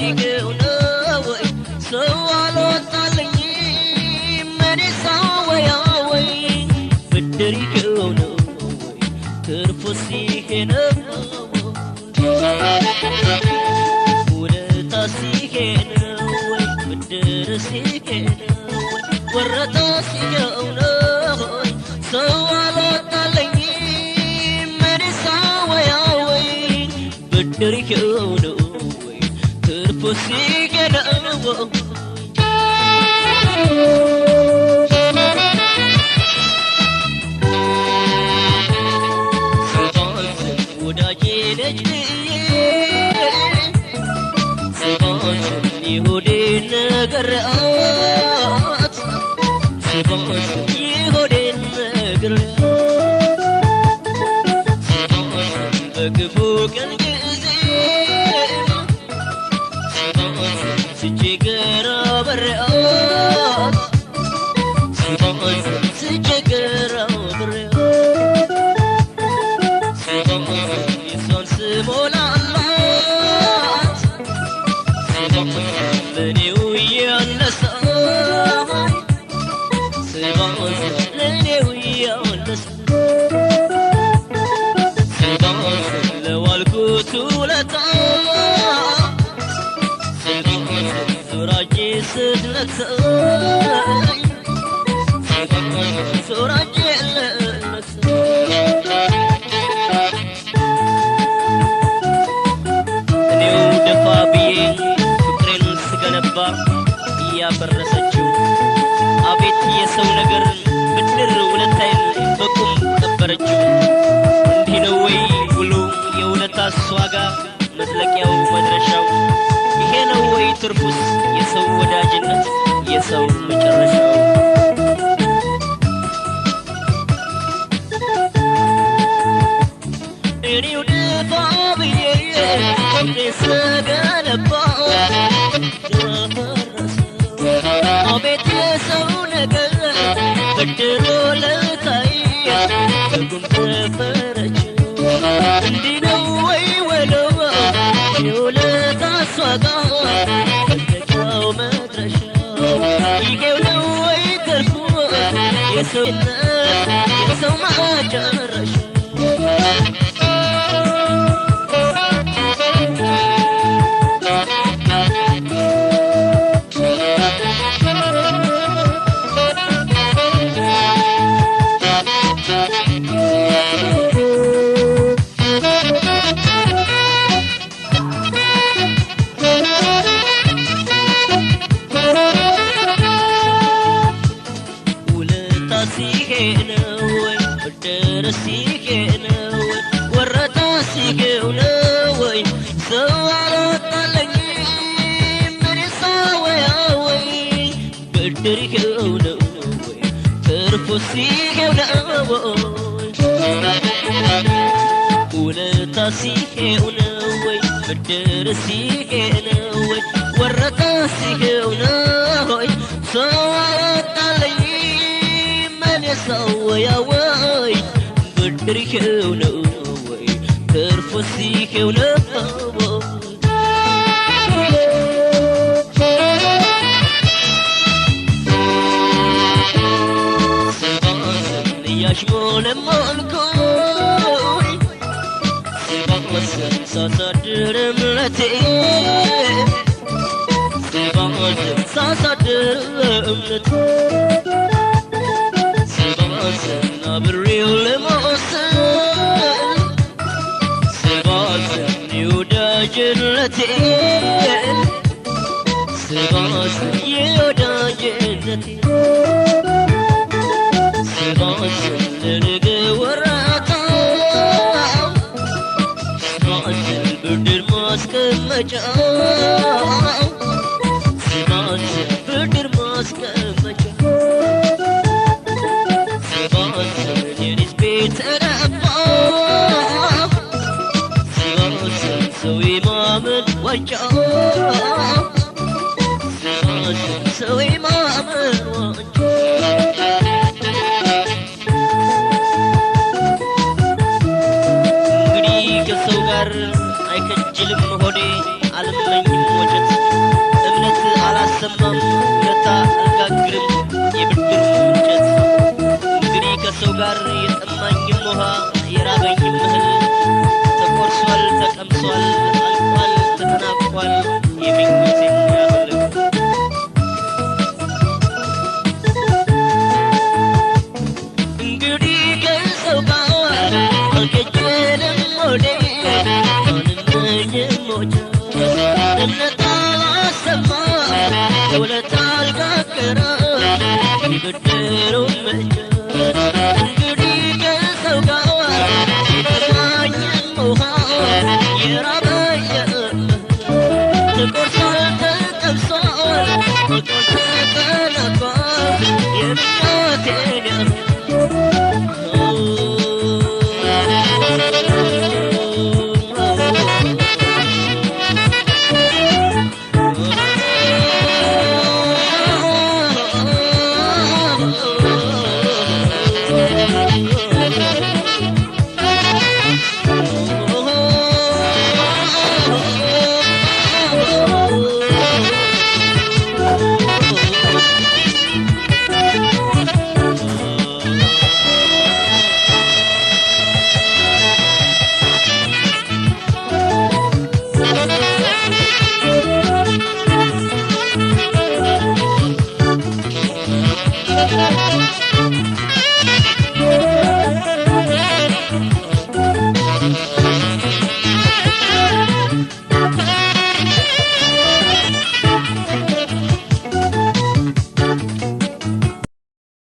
ሲገው ነው ወይ ሰው አልወጣልኝ ምን ሳወያወይ ብድር ይገው ነው ወይ ትርፉ ሲገነው ውለታ ሲገነው ወይ ብድር ሲገነው ወረታ ሲገው ነው ወይ ሰው አልወጣልኝ ምን ሳወያወይ ብድር ይገው ነው ወይ ትርፉ ሲገነው يهودين قرأت سباس يهودين قرأت سباس بقفوك الجزيم سباس سجي قرأ برأت سباس سجي قرأ برأت سباس يسون سمولا ያበረሰችው አቤት የሰው ነገር ብድር ውለታይን በቁም ቀበረችው እንዲህ ነው ወይ ብሎ የውለታስ ዋጋ መዝለቂያው መድረሻው ይሄ ነው ወይ ትርፉስ የሰው ወዳጅነት የሰው መጨረሻው እኔው ደፋ ብዬ ስገነባ አቤት የሰው ነገር ብድር ውለታይ በቁም ቀበረችው እንዲህ ነው ወይ ወለው የውለታስ ዋጋ መዝለቂያው መድረሻው ይሄው ነው ወይ ትርፉ የሰውነት የሰው መጨረሻው دريكو نو ترفو سيكو نو ولتا سيكو نو بدر سيكو نو ورتا سيكو نو صوت علي من يسوي يا وي بدريكو نو ترفو سيكو نو يشمون مالكوي سباس ساسدر ملتي سباس ساسدر ملتي سباس نابريو لموسن سباس يودا جنتي سباس يودا جنتي سباس لنقى وراقاو سباس البردر ماسك مجاو سباس البردر ماسك مجاو سباس ينس بيت رباو سباس سوي مامن وجاو سباس سوي مامن وجاو አይከጅልም ሆዴ አልመኝም ወጀት የብድሩ እንጨት እንግዲህ ከሰው ጋር የጠማኝም ውሃ የራበኝም እህል ተቆርሷል፣ ተቀምሷል፣ አልቋል፣ ተጠናቋል የምኞቴን ያህል እንግዲህ ከሰው ጋር አልከጀልም ሆዴ አንመኝም ሞቼ እምነት አላሰማ ውለታ አልጋገረ የብድሩን መቼ እንግዲህ ከሰው ጋር የጠማኝም ውሃ የራበኝም ተቆርሷል፣ ተቀምሷል፣ አልቋል፣ ተጠናቋል የምኞቴን ያህል